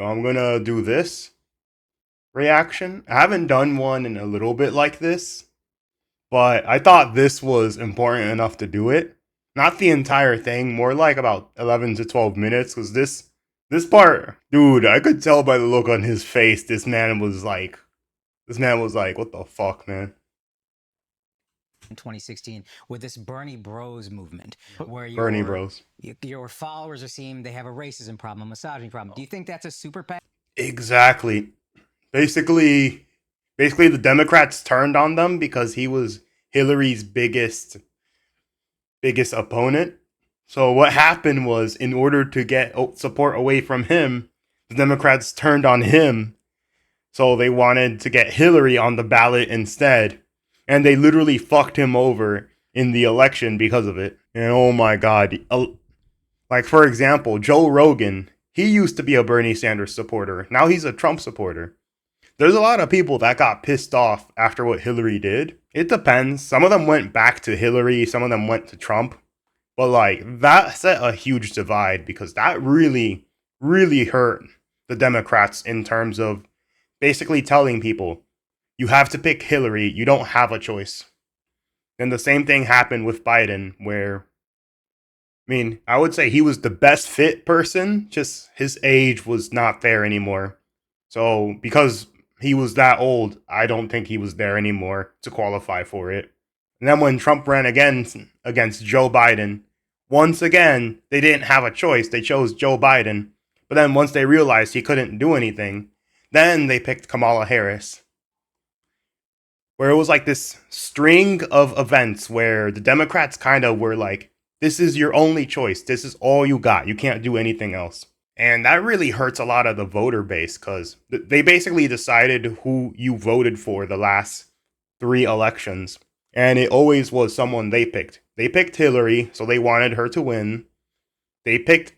So I'm gonna do this reaction. I haven't done one in a little bit like this, but I thought this was important enough to do it. Not the entire thing, more like about 11 to 12 minutes, because this part, dude, I could tell by the look on his face, this man was like, what the fuck, man? In 2016 with this Bernie Bros movement, where Bernie Bros. your followers are seeing they have a racism problem, a misogyny problem. Do you think that's a super PAC? Exactly. Basically, basically the Democrats turned on them because he was Hillary's biggest opponent. So what happened was, in order to get support away from him, the Democrats turned on him. So they wanted to get Hillary on the ballot instead, and they literally fucked him over in the election because of it. And oh my god, like for example, Joe Rogan, he used to be a Bernie Sanders supporter. Now he's a Trump supporter. There's a lot of people that got pissed off after what Hillary did. It depends. Some of them went back to Hillary, some of them went to Trump. But like that set a huge divide because that really, really hurt the Democrats in terms of basically telling people you have to pick Hillary, you don't have a choice. And the same thing happened with Biden, where I would say he was the best fit person, just his age was not there anymore. So because he was that old, I don't think he was there anymore to qualify for it. And then when Trump ran against Joe Biden, once again, they didn't have a choice. They chose Joe Biden. But then once they realized he couldn't do anything, then they picked Kamala Harris. Where it was like this string of events where the Democrats kind of were like, this is your only choice. This is all you got. You can't do anything else. And that really hurts a lot of the voter base because they basically decided who you voted for the last 3 elections. And it always was someone they picked. They picked Hillary, so they wanted her to win. They picked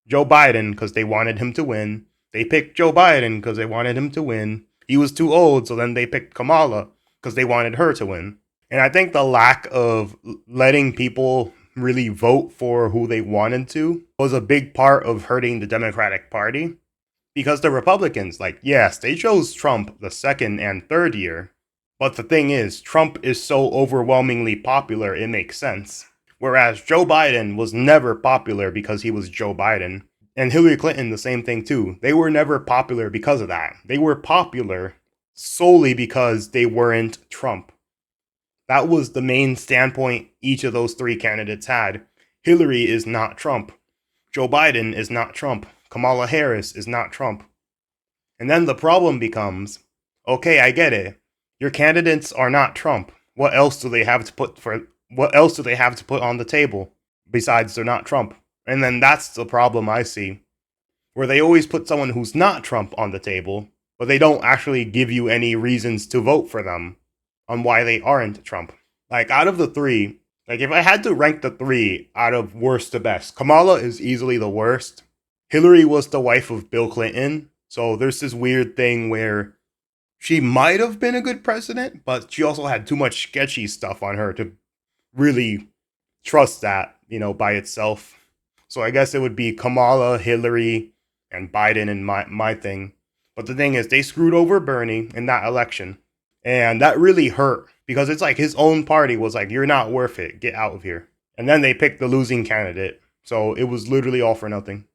Joe Biden because they wanted him to win. They picked Joe Biden because they wanted him to win. He was too old, so then they picked Kamala because they wanted her to win. And I think the lack of letting people really vote for who they wanted to was a big part of hurting the Democratic Party. Because the Republicans, like, yes, they chose Trump the second and third year. But the thing is, Trump is so overwhelmingly popular, it makes sense. Whereas Joe Biden was never popular because he was Joe Biden. And Hillary Clinton, the same thing too. They were never popular because of that. They were popular solely because they weren't Trump. That was the main standpoint each of those 3 candidates had. Hillary is not Trump. Joe Biden is not Trump. Kamala Harris is not Trump. And then the problem becomes, okay, I get it. Your candidates are not Trump. What else do they have to put on the table besides they're not Trump? And then that's the problem I see, where they always put someone who's not Trump on the table, but they don't actually give you any reasons to vote for them on why they aren't Trump. Like, out of the 3, like, if I had to rank the 3 out of worst to best, Kamala is easily the worst. Hillary was the wife of Bill Clinton, so there's this weird thing where she might have been a good president, but she also had too much sketchy stuff on her to really trust that, by itself. So I guess it would be Kamala, Hillary, and Biden in my thing. But the thing is, they screwed over Bernie in that election. And that really hurt because it's like his own party was like, you're not worth it. Get out of here. And then they picked the losing candidate. So it was literally all for nothing.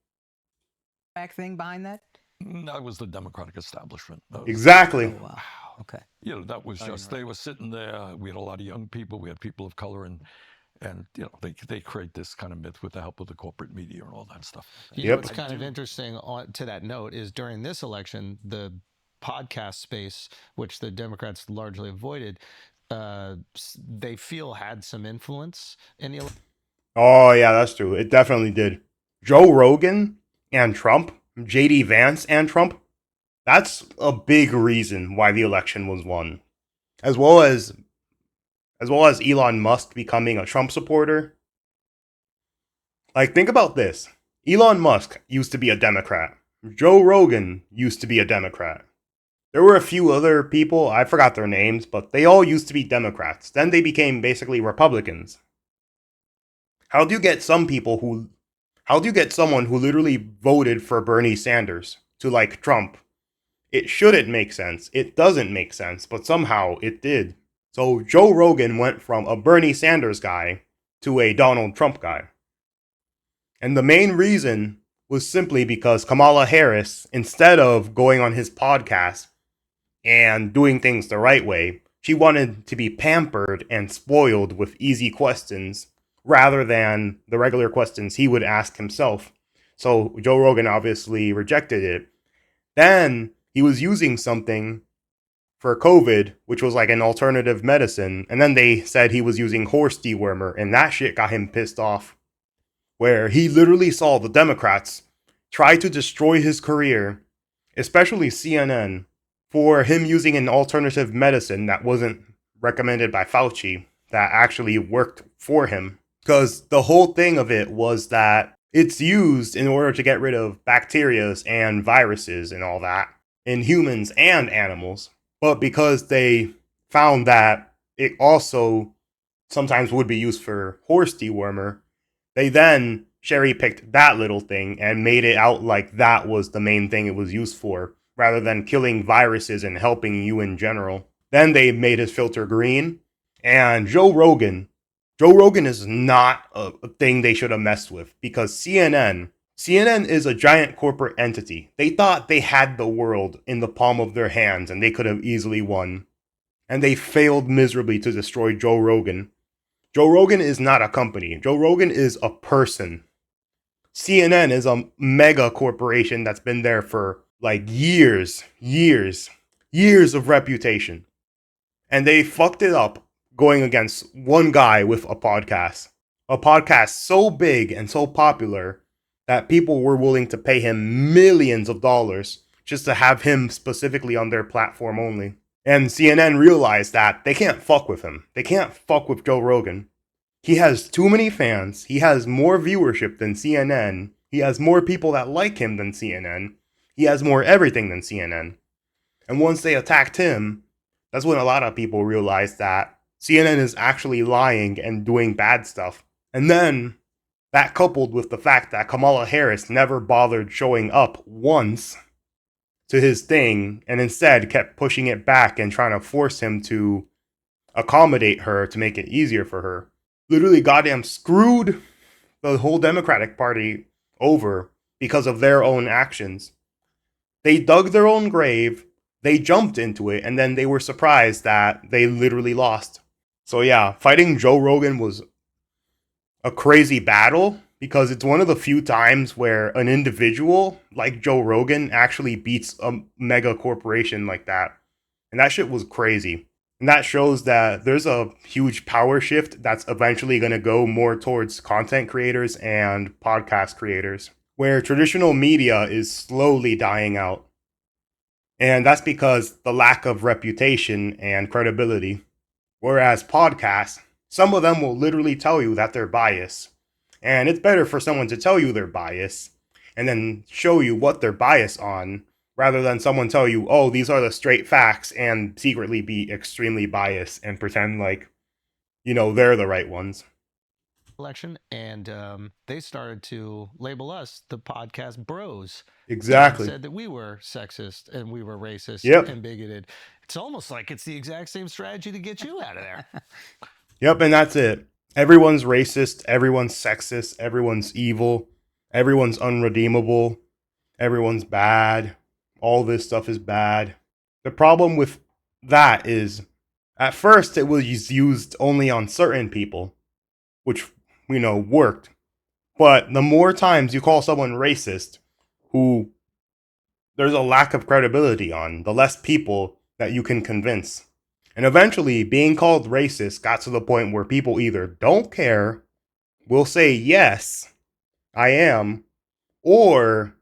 Back thing behind that? That was the Democratic establishment. Exactly. Oh, wow. Okay. That was just, they were sitting there. We had a lot of young people. We had people of color, and they create this kind of myth with the help of the corporate media and all that stuff. What's kind of interesting to that note is during this election, the podcast space, which the Democrats largely avoided, they feel had some influence in the election. Oh, yeah, that's true. It definitely did. Joe Rogan and Trump, JD Vance and Trump, that's a big reason why the election was won. As well as Elon Musk becoming a Trump supporter. Like, think about this. Elon Musk used to be a Democrat. Joe Rogan used to be a Democrat. There were a few other people, I forgot their names, but they all used to be Democrats. Then they became basically Republicans. How do you get someone who literally voted for Bernie Sanders to like Trump. It shouldn't make sense. It doesn't make sense, but somehow it did. So Joe Rogan went from a Bernie Sanders guy to a Donald Trump guy. And the main reason was simply because Kamala Harris, instead of going on his podcast and doing things the right way, she wanted to be pampered and spoiled with easy questions rather than the regular questions he would ask himself. So Joe Rogan obviously rejected it. Then he was using something for COVID, which was like an alternative medicine. And then they said he was using horse dewormer, and that shit got him pissed off. Where he literally saw the Democrats try to destroy his career, especially CNN, for him using an alternative medicine that wasn't recommended by Fauci, that actually worked for him. Because the whole thing of it was that it's used in order to get rid of bacteria and viruses and all that in humans and animals. But because they found that it also sometimes would be used for horse dewormer, they then cherry-picked that little thing and made it out like that was the main thing it was used for, rather than killing viruses and helping you in general. Then they made his filter green. And Joe Rogan is not a thing they should have messed with, because CNN is a giant corporate entity. They thought they had the world in the palm of their hands and they could have easily won. And they failed miserably to destroy Joe Rogan. Joe Rogan is not a company. Joe Rogan is a person. CNN is a mega corporation that's been there for like years of reputation. And they fucked it up going against one guy with a podcast. A podcast so big and so popular that people were willing to pay him millions of dollars just to have him specifically on their platform only. And CNN realized that they can't fuck with him. They can't fuck with Joe Rogan. He has too many fans. He has more viewership than CNN. He has more people that like him than CNN. He has more everything than CNN. And once they attacked him, that's when a lot of people realized that CNN is actually lying and doing bad stuff. And then that coupled with the fact that Kamala Harris never bothered showing up once to his thing and instead kept pushing it back and trying to force him to accommodate her to make it easier for her, literally goddamn screwed the whole Democratic Party over because of their own actions. They dug their own grave, they jumped into it, and then they were surprised that they literally lost. So yeah, fighting Joe Rogan was a crazy battle because it's one of the few times where an individual like Joe Rogan actually beats a mega corporation like that. And that shit was crazy. And that shows that there's a huge power shift that's eventually going to go more towards content creators and podcast creators, where traditional media is slowly dying out. And that's because the lack of reputation and credibility. Whereas podcasts, some of them will literally tell you that they're biased. And it's better for someone to tell you they're biased and then show you what they're biased on, rather than someone tell you, oh, these are the straight facts, and secretly be extremely biased and pretend like, you know, they're the right ones. Election, and they started to label us the podcast bros. Exactly. Said that we were sexist and we were racist and bigoted. It's almost like it's the exact same strategy to get you out of there. Yep, and that's it. Everyone's racist, everyone's sexist, everyone's evil, everyone's unredeemable, everyone's bad. All this stuff is bad. The problem with that is, at first it was used only on certain people, which, you know, worked. But the more times you call someone racist, who there's a lack of credibility on, the less people that you can convince. And eventually, being called racist got to the point where people either don't care, will say, yes, I am, or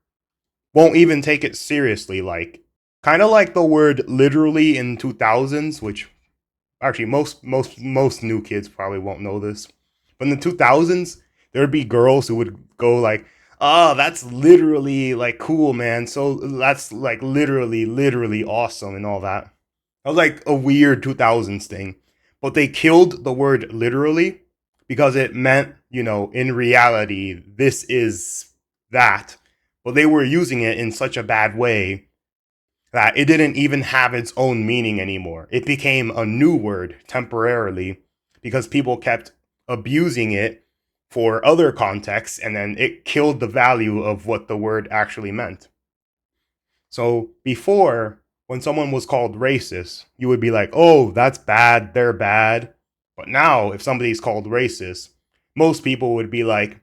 won't even take it seriously. Like, kind of like the word literally in 2000s, which actually most new kids probably won't know this. But in the 2000s, there would be girls who would go like, oh, that's literally like cool, man. So that's like literally awesome and all that. That was like a weird 2000s thing. But they killed the word literally because it meant, you know, in reality, this is that. but they were using it in such a bad way that it didn't even have its own meaning anymore. It became a new word temporarily because people kept abusing it for other contexts, and then it killed the value of what the word actually meant. So before, when someone was called racist, you would be like, oh, that's bad, they're bad. But now, if somebody's called racist, most people would be like,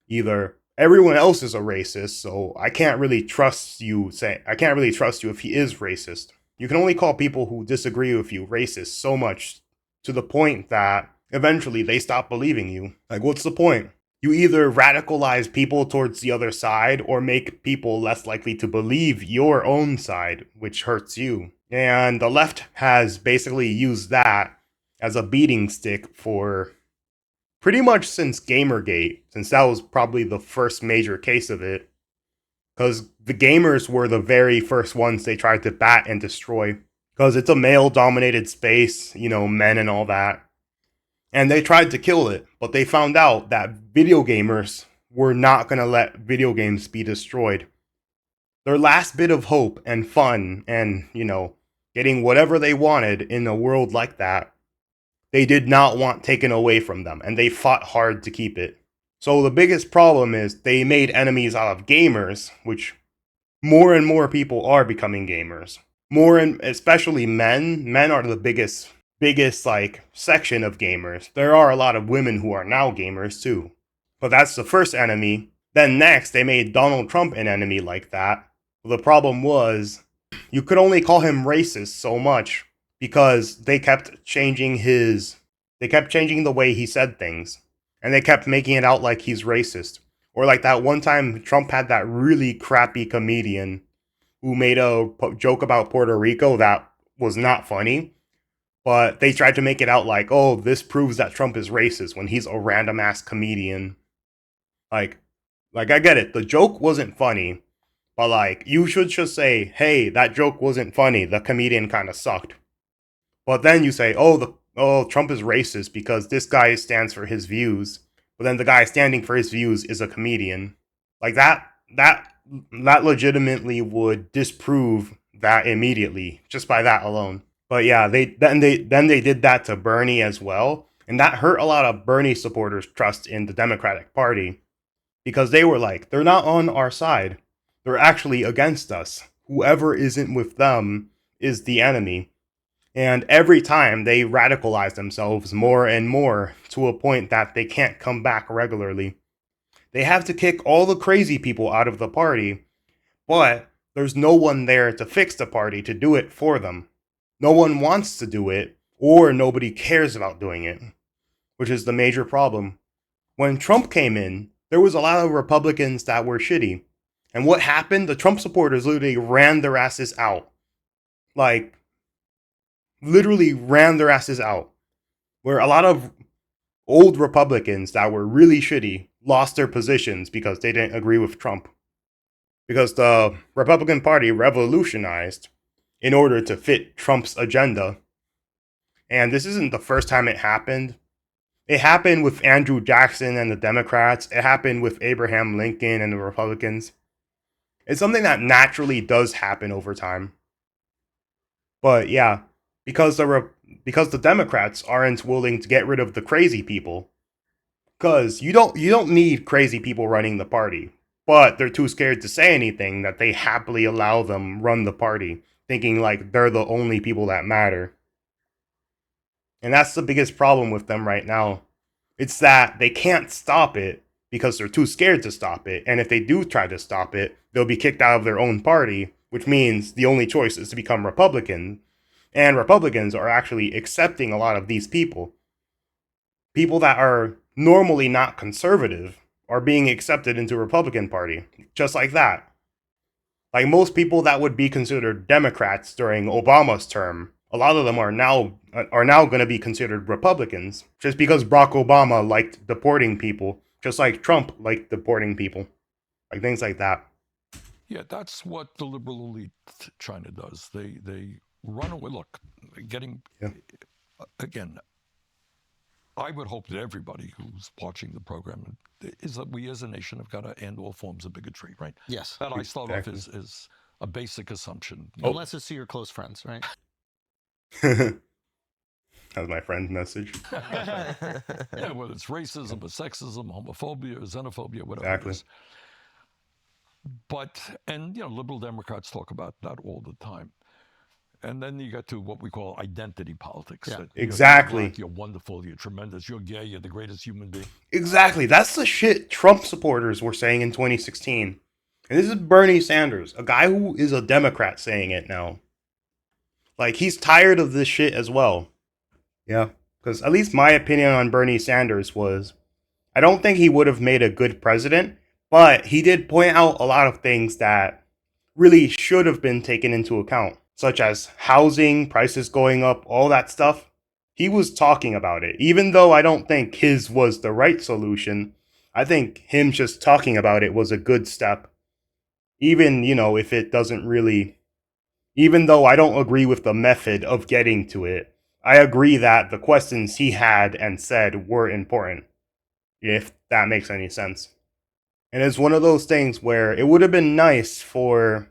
either everyone else is a racist, so I can't really trust you if he is racist. You can only call people who disagree with you racist so much to the point that eventually they stop believing you. Like, what's the point? You either radicalize people towards the other side or make people less likely to believe your own side, which hurts you. And the left has basically used that as a beating stick for pretty much since Gamergate, since that was probably the first major case of it. Because the gamers were the very first ones they tried to bat and destroy. Because it's a male-dominated space, men and all that. And they tried to kill it, but they found out that video gamers were not going to let video games be destroyed. Their last bit of hope and fun and, getting whatever they wanted in a world like that, they did not want taken away from them, and they fought hard to keep it. So the biggest problem is they made enemies out of gamers, which more and more people are becoming gamers. More and especially men. Men are the biggest section of gamers. There are a lot of women who are now gamers too. But that's the first enemy. Then next, they made Donald Trump an enemy like that. The problem was, you could only call him racist so much because they kept changing the way he said things. And they kept making it out like he's racist. Or like that one time Trump had that really crappy comedian who made a joke about Puerto Rico that was not funny. But they tried to make it out like, oh, this proves that Trump is racist when he's a random ass comedian. Like I get it. The joke wasn't funny. But you should just say, hey, that joke wasn't funny. The comedian kind of sucked. But then you say, oh, Trump is racist because this guy stands for his views. But then the guy standing for his views is a comedian. Like that legitimately would disprove that immediately just by that alone. But yeah, they did that to Bernie as well, and that hurt a lot of Bernie supporters' trust in the Democratic Party because they were like, they're not on our side. They're actually against us. Whoever isn't with them is the enemy. And every time they radicalize themselves more and more to a point that they can't come back regularly. They have to kick all the crazy people out of the party, but there's no one there to fix the party to do it for them. No one wants to do it, or nobody cares about doing it, which is the major problem. When Trump came in, there was a lot of Republicans that were shitty. And what happened? The Trump supporters literally ran their asses out. Literally ran their asses out. Where a lot of old Republicans that were really shitty lost their positions because they didn't agree with Trump. Because the Republican Party revolutionized in order to fit Trump's agenda. And this isn't the first time it happened. It happened with Andrew Jackson and the Democrats. It happened with Abraham Lincoln and the Republicans. It's something that naturally does happen over time. But yeah, because the Democrats aren't willing to get rid of the crazy people. Because you don't need crazy people running the party. But they're too scared to say anything that they happily allow them run the party, thinking like they're the only people that matter. And that's the biggest problem with them right now. It's that they can't stop it because they're too scared to stop it. And if they do try to stop it, they'll be kicked out of their own party, which means the only choice is to become Republican. And Republicans are actually accepting a lot of these people. People that are normally not conservative are being accepted into Republican Party, just like that. Like most people that would be considered Democrats during Obama's term, a lot of them are now going to be considered Republicans, just because Barack Obama liked deporting people, just like Trump liked deporting people, like things like that. Yeah, that's what the liberal elite China does. They run away. Look, again, I would hope that everybody who's watching the program is that we as a nation have got to end all forms of bigotry, right? Yes. That I start off Exactly. as a basic assumption. Unless it's to your close friends, right? That was my friend's message. Yeah, whether it's racism or sexism, homophobia, or xenophobia, whatever Exactly. it is. But, and, liberal Democrats talk about that all the time. And then you get to what we call identity politics. Yeah. That, Exactly. You're black, you're wonderful, you're tremendous, you're gay, you're the greatest human being. Exactly. That's the shit Trump supporters were saying in 2016. And this is Bernie Sanders, a guy who is a Democrat saying it now. Like, he's tired of this shit as well. Yeah. Because at least my opinion on Bernie Sanders was I don't think he would have made a good president, but he did point out a lot of things that really should have been taken into account, such as housing, prices going up, all that stuff. He was talking about it. Even though I don't think his was the right solution, I think him just talking about it was a good step. Even, if it doesn't really, even though I don't agree with the method of getting to it, I agree that the questions he had and said were important, if that makes any sense. And it's one of those things where it would have been nice for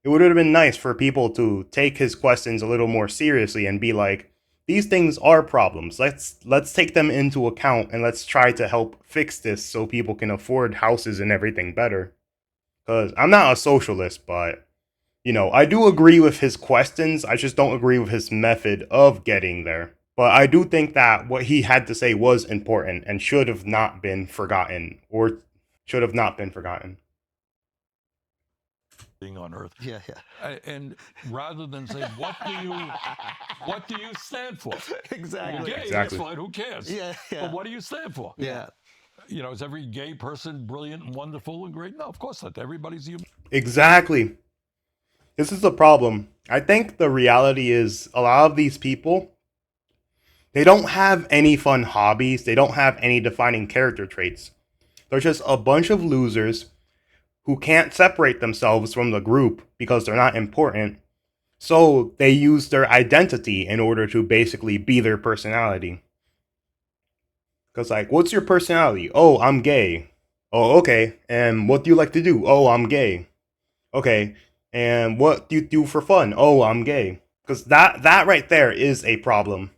people to take his questions a little more seriously and be like, these things are problems. Let's take them into account and let's try to help fix this so people can afford houses and everything better. Cuz I'm not a socialist, but I do agree with his questions. I just don't agree with his method of getting there. But I do think that what he had to say was important and should have not been forgotten On Earth, Yeah. and rather than say, what do you stand for? Exactly. You're gay, Exactly. that's fine. Who cares? Yeah. But what do you stand for? Yeah. Is every gay person brilliant and wonderful and great? No, of course not. Everybody's human. Exactly. This is the problem. I think the reality is a lot of these people, they don't have any fun hobbies. They don't have any defining character traits. They're just a bunch of losers who can't separate themselves from the group because they're not important. So they use their identity in order to basically be their personality. Because, like, what's your personality? Oh, I'm gay. Oh, okay. And what do you like to do? Oh, I'm gay. Okay. And what do you do for fun? Oh, I'm gay. Because that right there is a problem.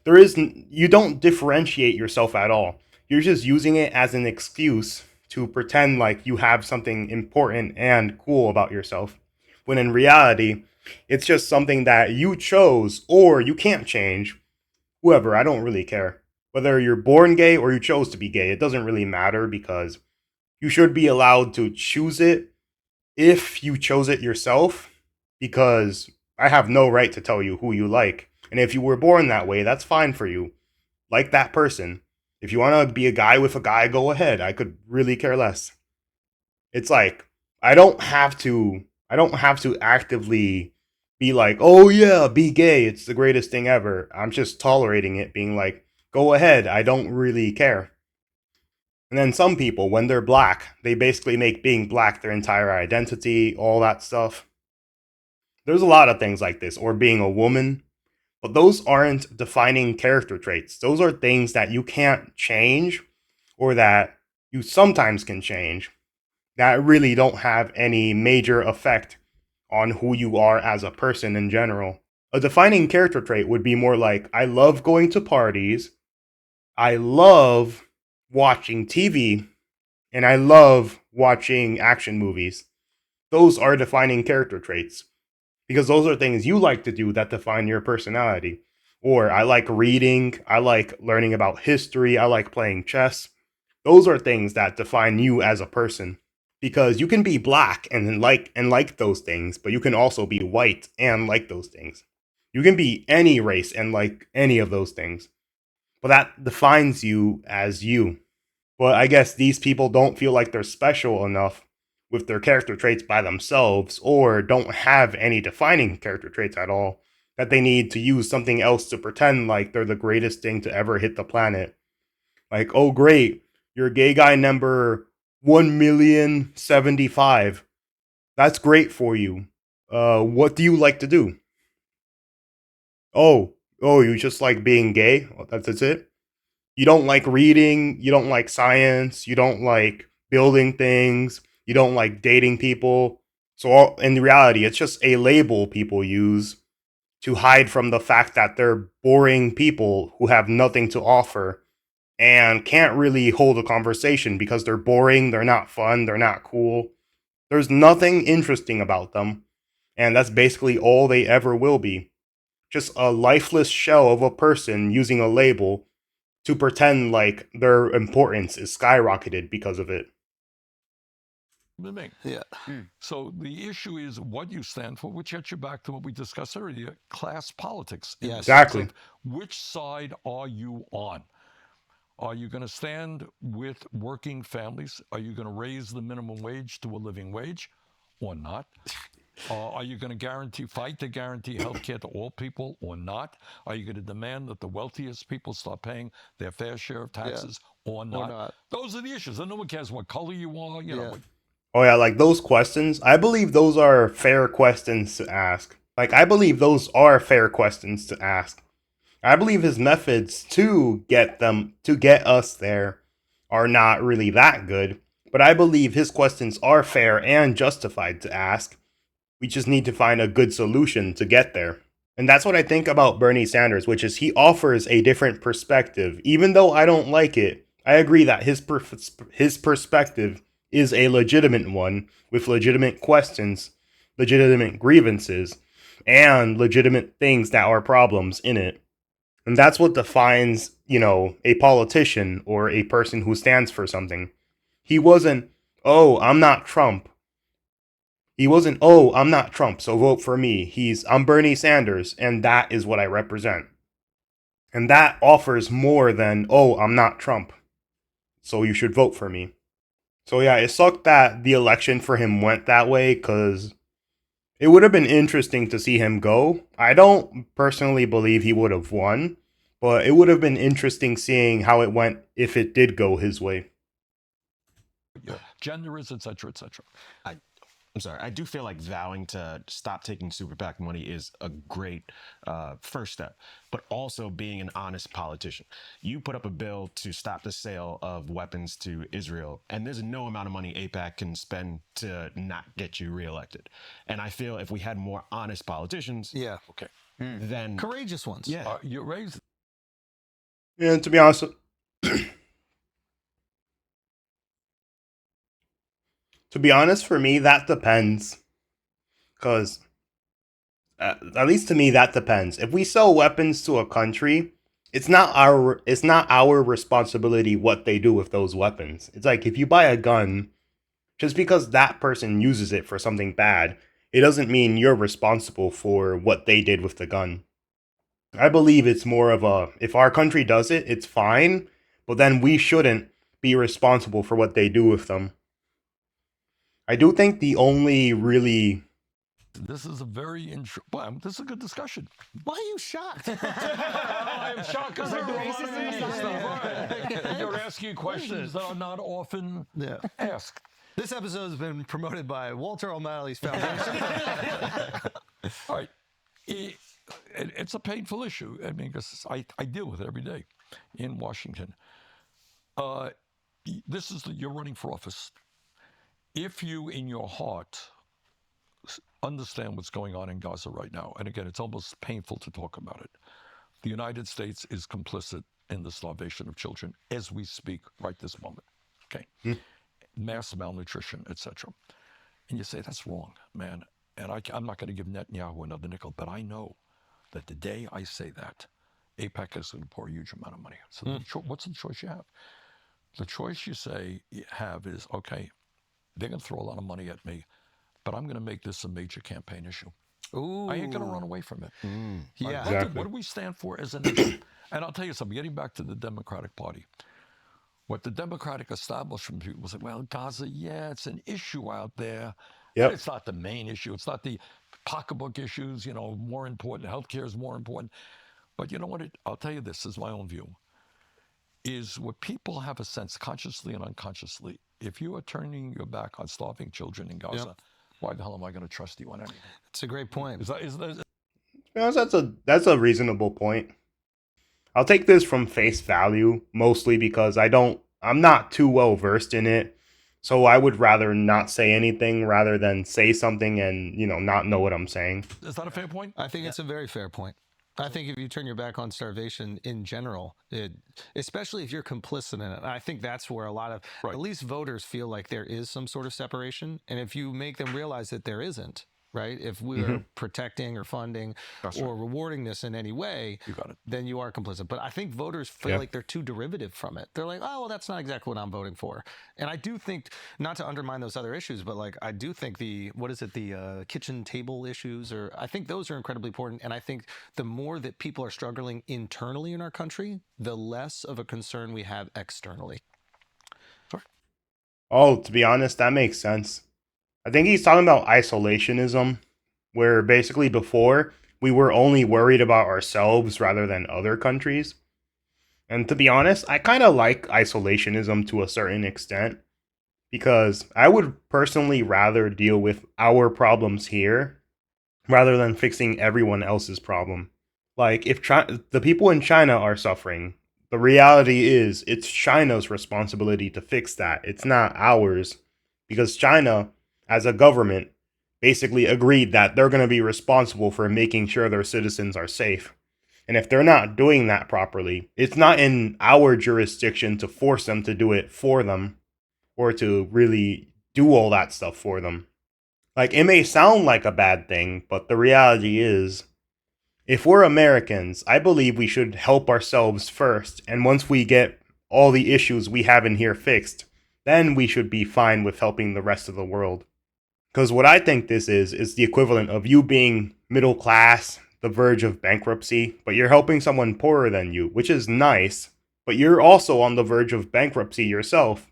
You don't differentiate yourself at all. You're just using it as an excuse to pretend like you have something important and cool about yourself. When in reality, it's just something that you chose or you can't change. Whoever, I don't really care. Whether you're born gay or you chose to be gay, it doesn't really matter because you should be allowed to choose it if you chose it yourself, because I have no right to tell you who you like. And if you were born that way, that's fine for you. Like that person. If you want to be a guy with a guy, go ahead. I could really care less. It's like I don't have to actively be like, "Oh yeah, be gay. It's the greatest thing ever." I'm just tolerating it being like, "Go ahead. I don't really care." And then some people, when they're black, they basically make being black their entire identity, all that stuff. There's a lot of things like this, or being a woman, but those aren't defining character traits. Those are things that you can't change, or that you sometimes can change, that really don't have any major effect on who you are as a person in general. A defining character trait would be more like, I love going to parties, I love watching TV, and I love watching action movies. Those are defining character traits because those are things you like to do that define your personality. Or I like reading, I like learning about history, I like playing chess. Those are things that define you as a person. Because you can be black and like those things, but you can also be white and like those things. You can be any race and like any of those things. But that defines you as you. But I guess these people don't feel like they're special enough with their character traits by themselves, or don't have any defining character traits at all, that they need to use something else to pretend like they're the greatest thing to ever hit the planet. Like, oh great, you're gay guy number 1,000,075. That's great for you. What do you like to do? Oh, you just like being gay? That's it? You don't like reading, you don't like science, you don't like building things, you don't like dating people. So in reality, it's just a label people use to hide from the fact that they're boring people who have nothing to offer and can't really hold a conversation because they're boring, they're not fun, they're not cool. There's nothing interesting about them, and that's basically all they ever will be. Just a lifeless shell of a person using a label to pretend like their importance is skyrocketed because of it. Yeah. So the issue is what you stand for, which gets you back to what we discussed earlier, class politics. In the Yes. sense Exactly. of which side are you on? Are you going to stand with working families? Are you going to raise the minimum wage to a living wage or not? Are you going to fight to guarantee health care to all people or not? Are you going to demand that the wealthiest people start paying their fair share of taxes or not? not. Those are the issues. And no one cares what color you are, you know. Yeah. Oh yeah, like those questions, I believe those are fair questions to ask. Like I believe those are fair questions to ask. I believe his methods to get us there are not really that good, but I believe his questions are fair and justified to ask. We just need to find a good solution to get there. And that's what I think about Bernie Sanders, which is he offers a different perspective. Even though I don't like it, I agree that his perspective is a legitimate one with legitimate questions, legitimate grievances, and legitimate things that are problems in it. And that's what defines, a politician or a person who stands for something. He wasn't, oh, I'm not Trump. He wasn't, oh, I'm not Trump, so vote for me. I'm Bernie Sanders, and that is what I represent. And that offers more than, oh, I'm not Trump, so you should vote for me. So yeah, it sucked that the election for him went that way, because it would have been interesting to see him go. I don't personally believe he would have won, but it would have been interesting seeing how it went if it did go his way. Gender is, et cetera, et cetera. I'm sorry. I do feel like vowing to stop taking super PAC money is a great first step, but also being an honest politician. You put up a bill to stop the sale of weapons to Israel, and there's no amount of money AIPAC can spend to not get you reelected. And I feel if we had more honest politicians, Yeah. Okay. then Courageous ones. yeah, You raised And to be honest, for me, that depends. Because, at least to me, that depends. If we sell weapons to a country, it's not our responsibility what they do with those weapons. It's like if you buy a gun, just because that person uses it for something bad, it doesn't mean you're responsible for what they did with the gun. I believe it's more of if our country does it, it's fine, but then we shouldn't be responsible for what they do with them. I do think the only really... This is a very this is a good discussion. Why are you shocked? I am shocked because I do a lot of media stuff. Right. You're asking questions that are not often asked. This episode has been promoted by Walter O'Malley's Foundation. All right. It's a painful issue. I mean, because I deal with it every day in Washington. You're running for office. If you, in your heart, understand what's going on in Gaza right now, and again, it's almost painful to talk about it. The United States is complicit in the starvation of children as we speak right this moment. Okay, mass malnutrition, etc. And you say that's wrong, man. And I'm not going to give Netanyahu another nickel, but I know that the day I say that, AIPAC is going to pour a huge amount of money. So what's the choice you have? The choice you have is, okay, they're going to throw a lot of money at me, but I'm going to make this a major campaign issue. Ooh. I ain't going to run away from it. Yeah. Exactly. What do we stand for as a nation? And I'll tell you something, getting back to the Democratic Party, what the Democratic establishment people say, well, Gaza, yeah, it's an issue out there. Yep. But it's not the main issue. It's not the pocketbook issues, more important. Healthcare is more important. But you know what? I'll tell you this is my own view, is what people have a sense, consciously and unconsciously, if you are turning your back on starving children in Gaza, why the hell am I going to trust you on anything? It's a great point. Is that, To be honest, that's a reasonable point. I'll take this from face value, mostly because I'm not too well versed in it. So I would rather not say anything rather than say something and, not know what I'm saying. Is that a fair point? I think it's a very fair point. I think if you turn your back on starvation in general, especially if you're complicit in it, I think that's where a lot of, Right. at least voters feel like there is some sort of separation. And if you make them realize that there isn't, right? If we are protecting or funding That's or rewarding this in any way, You got it. then you are complicit. But I think voters feel Yeah. like they're too derivative from it. They're like, oh, well, that's not exactly what I'm voting for. And I do think, not to undermine those other issues, but like I do think the kitchen table issues, or I think those are incredibly important. And I think the more that people are struggling internally in our country, the less of a concern we have externally. Oh, to be honest, that makes sense. I think he's talking about isolationism, where basically before we were only worried about ourselves rather than other countries. And to be honest, I kind of like isolationism to a certain extent because I would personally rather deal with our problems here rather than fixing everyone else's problem. Like, if the people in China are suffering, the reality is it's China's responsibility to fix that. It's not ours because China, as a government, basically agreed that they're going to be responsible for making sure their citizens are safe. And if they're not doing that properly, it's not in our jurisdiction to force them to do it for them or to really do all that stuff for them. Like, it may sound like a bad thing, but the reality is, if we're Americans, I believe we should help ourselves first. And once we get all the issues we have in here fixed, then we should be fine with helping the rest of the world. Because what I think this is the equivalent of you being middle class, the verge of bankruptcy, but you're helping someone poorer than you, which is nice, but you're also on the verge of bankruptcy yourself.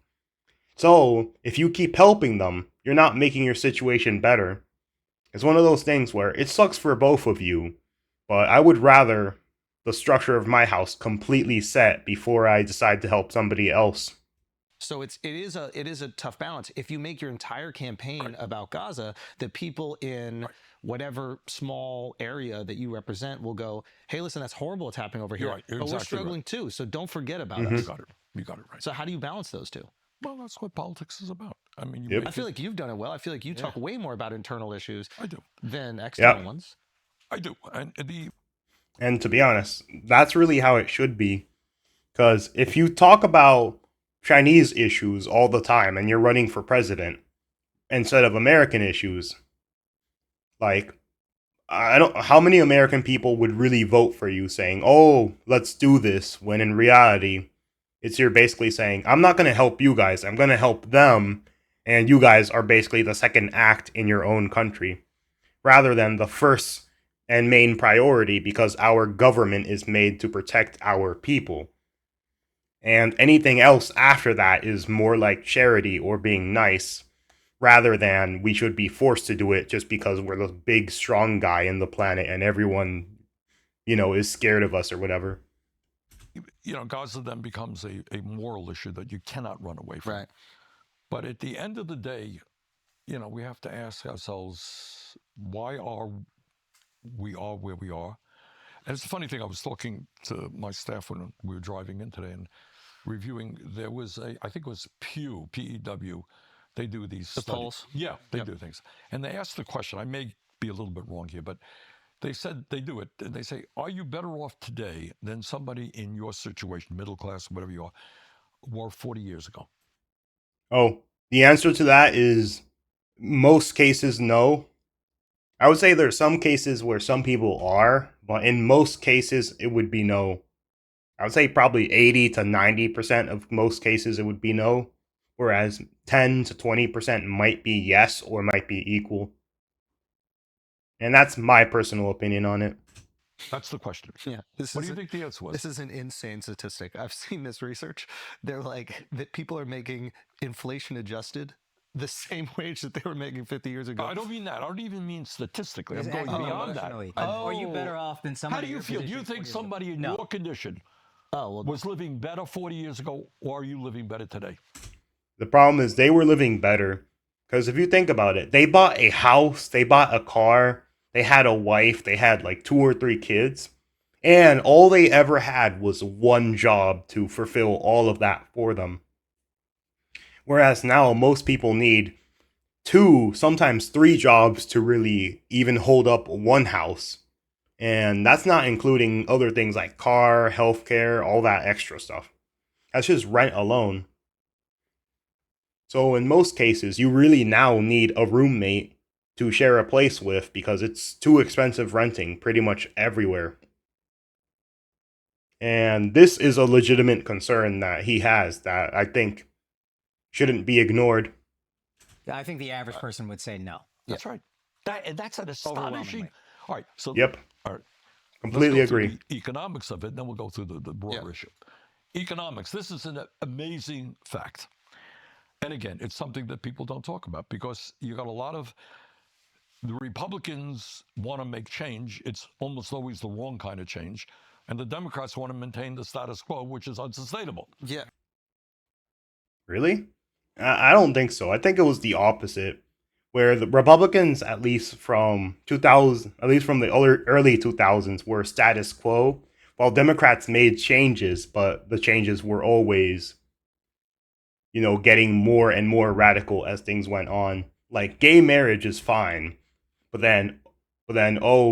So, if you keep helping them, you're not making your situation better. It's one of those things where it sucks for both of you, but I would rather the structure of my house completely set before I decide to help somebody else. So it is a tough balance. If you make your entire campaign about Gaza, the people in whatever small area that you represent will go, "Hey, listen, that's horrible what's happening over here, You're right. You're but we're exactly struggling too. So don't forget about Mhm. You us." got it. You got it right. So how do you balance those two? Well, that's what politics is about. I mean, you Yep. make I feel it- like you've done it well. I feel like you talk way more about internal issues I do. than external ones. I do. And And to be honest, that's really how it should be. Because if you talk about Chinese issues all the time and you're running for president instead of American issues, like, I don't, how many American people would really vote for you saying, "Oh, let's do this," when in reality, it's you're basically saying, "I'm not going to help you guys. I'm going to help them." And you guys are basically the second act in your own country rather than the first and main priority because our government is made to protect our people. And anything else after that is more like charity or being nice rather than we should be forced to do it just because we're the big strong guy in the planet and everyone, is scared of us or whatever. Gaza then becomes a moral issue that you cannot run away from. Right. But at the end of the day, we have to ask ourselves, why are we where we are? And it's a funny thing, I was talking to my staff when we were driving in today and reviewing, there was I think it was Pew, P-E-W, they do these The studies. polls? Yeah, they do things. And they asked the question, I may be a little bit wrong here, but they said they do it, and they say, are you better off today than somebody in your situation, middle class, whatever you are, were 40 years ago? Oh, the answer to that is most cases no. I would say there's some cases where some people are, but in most cases it would be no. I would say probably 80 to 90% of most cases it would be no, whereas 10 to 20% might be yes or might be equal. And that's my personal opinion on it. That's the question. Yeah. What do you think the answer was? This is an insane statistic. I've seen this research. They're like that people are making inflation adjusted the same wage that they were making 50 years ago. I don't mean that. I don't even mean statistically. I'm It's going actually beyond that. emotionally. Are you better off than somebody? How do you in your feel? Do position you think 40 years ago? somebody in No. your condition well, was living better 40 years ago, or are you living better today? The problem is they were living better. Because if you think about it, they bought a house, they bought a car, they had a wife, they had like 2 or 3 kids. And all they ever had was one job to fulfill all of that for them. Whereas now most people need 2, sometimes 3 jobs to really even hold up one house. And that's not including other things like car, healthcare, all that extra stuff. That's just rent alone. So in most cases, you really now need a roommate to share a place with because it's too expensive renting pretty much everywhere. And this is a legitimate concern that he has that I think shouldn't be ignored. I think the average person would say no. That's right. And that's an astonishing. Overwhelmingly. All right. So Yep, all right. completely Let's go through agree. the economics of it, and then we'll go through the broader issue. Economics. This is an amazing fact. And again, it's something that people don't talk about because you got a lot of the Republicans want to make change. It's almost always the wrong kind of change. And the Democrats want to maintain the status quo, which is unsustainable. Yeah. Really? I don't think so. I think it was the opposite, where the Republicans, at least from 2000, at least from the early 2000s, were status quo, while Democrats made changes, but the changes were always, getting more and more radical as things went on. Like gay marriage is fine, but then,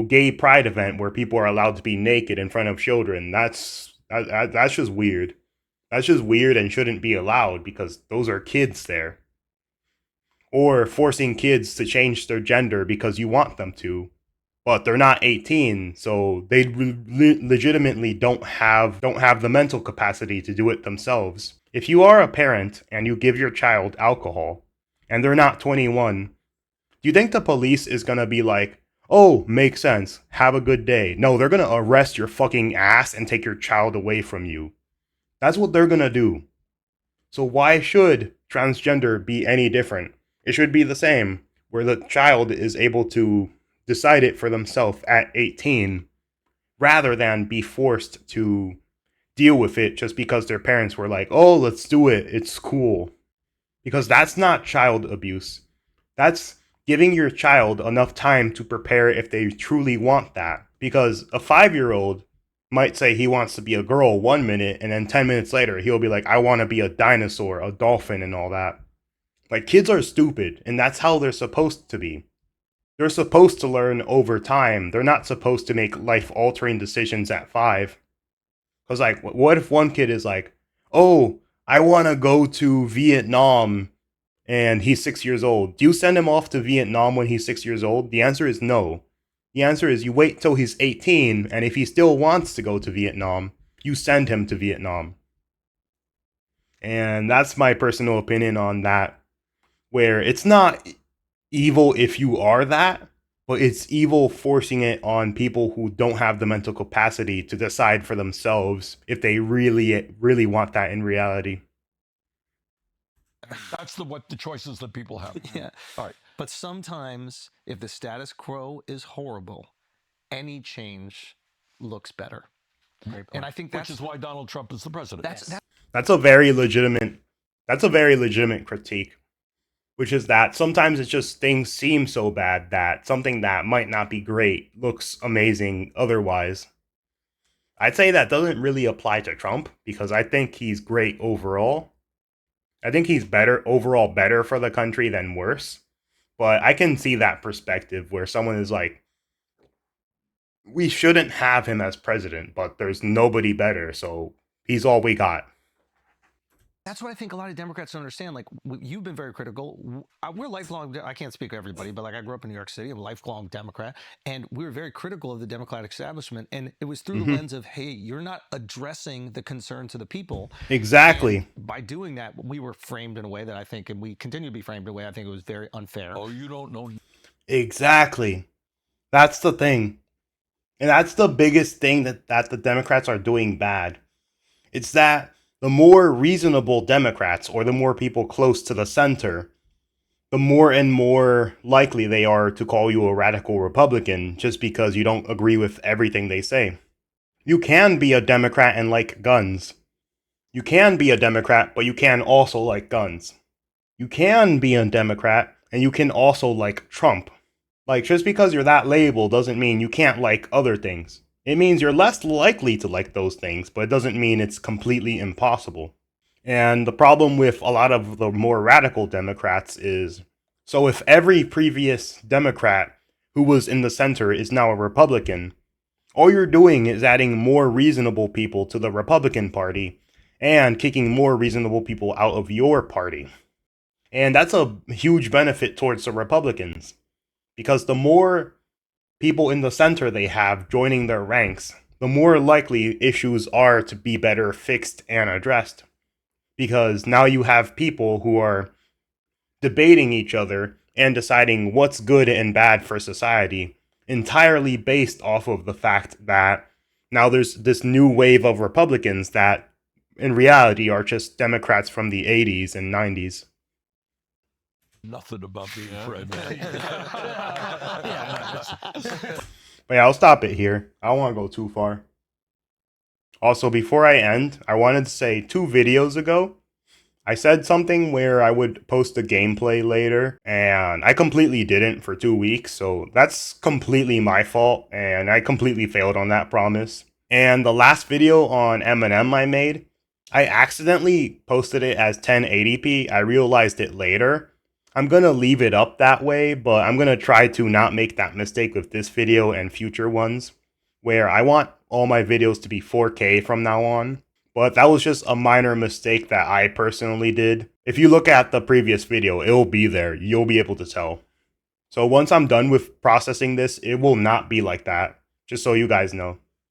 gay pride event where people are allowed to be naked in front of children. That's just weird. That's just weird and shouldn't be allowed because those are kids there. Or forcing kids to change their gender because you want them to, but they're not 18, so they legitimately don't have the mental capacity to do it themselves. If you are a parent and you give your child alcohol and they're not 21, do you think the police is gonna be like, oh, makes sense, have a good day? No, they're gonna arrest your fucking ass and take your child away from you. That's what they're gonna do. So why should transgender be any different? It should be the same, where the child is able to decide it for themselves at 18, rather than be forced to deal with it just because their parents were like, oh, let's do it, it's cool. Because that's not child abuse. That's giving your child enough time to prepare if they truly want that. Because a 5-year-old might say he wants to be a girl 1 minute, and then 10 minutes later, he'll be like, I want to be a dinosaur, a dolphin, and all that. Like, kids are stupid, and that's how they're supposed to be. They're supposed to learn over time. They're not supposed to make life-altering decisions at 5. Because, like, what if one kid is like, oh, I want to go to Vietnam, and he's 6 years old. Do you send him off to Vietnam when he's 6 years old? The answer is no. The answer is you wait till he's 18, and if he still wants to go to Vietnam, you send him to Vietnam. And that's my personal opinion on that, where it's not evil if you are that, but it's evil forcing it on people who don't have the mental capacity to decide for themselves if they really, really want that in reality. That's the choices that people have. Yeah. All right. But sometimes, if the status quo is horrible, any change looks better. And I think Which is why Donald Trump is the president. That's a very legitimate critique, which is that sometimes it's just things seem so bad that something that might not be great looks amazing otherwise. I'd say that doesn't really apply to Trump because I think he's great overall. I think he's better for the country than worse. But I can see that perspective where someone is like, we shouldn't have him as president, but there's nobody better, so he's all we got. That's what I think a lot of Democrats don't understand. Like, you've been very critical. We're lifelong, I can't speak for everybody, but like I grew up in New York City, I'm a lifelong Democrat, and we were very critical of the Democratic establishment. And it was through the lens of, hey, you're not addressing the concerns of the people. Exactly. And by doing that, we were framed in a way that I think, and we continue to be framed in a way I think it was very unfair. Oh, you don't know. Exactly. That's the thing. And that's the biggest thing that the Democrats are doing bad. It's that the more reasonable Democrats, or the more people close to the center, the more and more likely they are to call you a radical Republican just because you don't agree with everything they say. You can be a Democrat and like guns. You can be a Democrat, but you can also like guns. You can be a Democrat and you can also like Trump. Like, just because you're that label doesn't mean you can't like other things. It means you're less likely to like those things, but it doesn't mean it's completely impossible. And the problem with a lot of the more radical Democrats is, so if every previous Democrat who was in the center is now a Republican, all you're doing is adding more reasonable people to the Republican Party and kicking more reasonable people out of your party. And that's a huge benefit towards the Republicans, because the more people in the center they have joining their ranks, the more likely issues are to be better fixed and addressed. Because now you have people who are debating each other and deciding what's good and bad for society, entirely based off of the fact that now there's this new wave of Republicans that in reality are just Democrats from the 80s and 90s. Nothing about being Fred. But yeah, I'll stop it here. I don't want to go too far. Also, before I end, I wanted to say 2 videos ago, I said something where I would post a gameplay later, and I completely didn't for 2 weeks, so that's completely my fault, and I completely failed on that promise. And the last video on Eminem I made, I accidentally posted it as 1080p. I realized it later. I'm going to leave it up that way, but I'm going to try to not make that mistake with this video and future ones, where I want all my videos to be 4K from now on. But that was just a minor mistake that I personally did. If you look at the previous video, it'll be there. You'll be able to tell. So once I'm done with processing this, it will not be like that, just so you guys know.